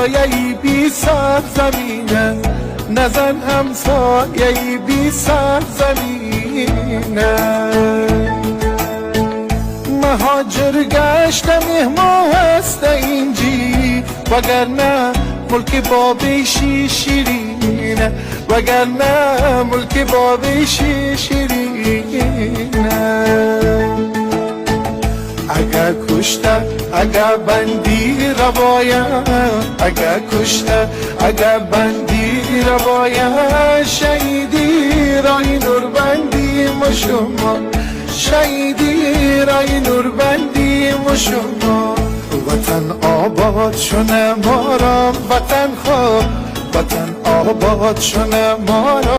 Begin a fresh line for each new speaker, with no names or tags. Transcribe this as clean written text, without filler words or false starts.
همسایه‌ای بی سرزمینه، نزن همسایه‌ای بی سرزمینه. مهاجر گشتم مهمان هست اینجی، وگرنه ملک بابیشی شیرینه، وگرنه ملک بابیشی شیرینه. اگر کشته اگر بندی روایم، اگر کشته اگر بندی روایم، شهیدی رای نور بندی شما، شهیدی رای نور بندی شما. وطن آباد شونه ما را، وطن خواب، وطن آباد شونه ما را.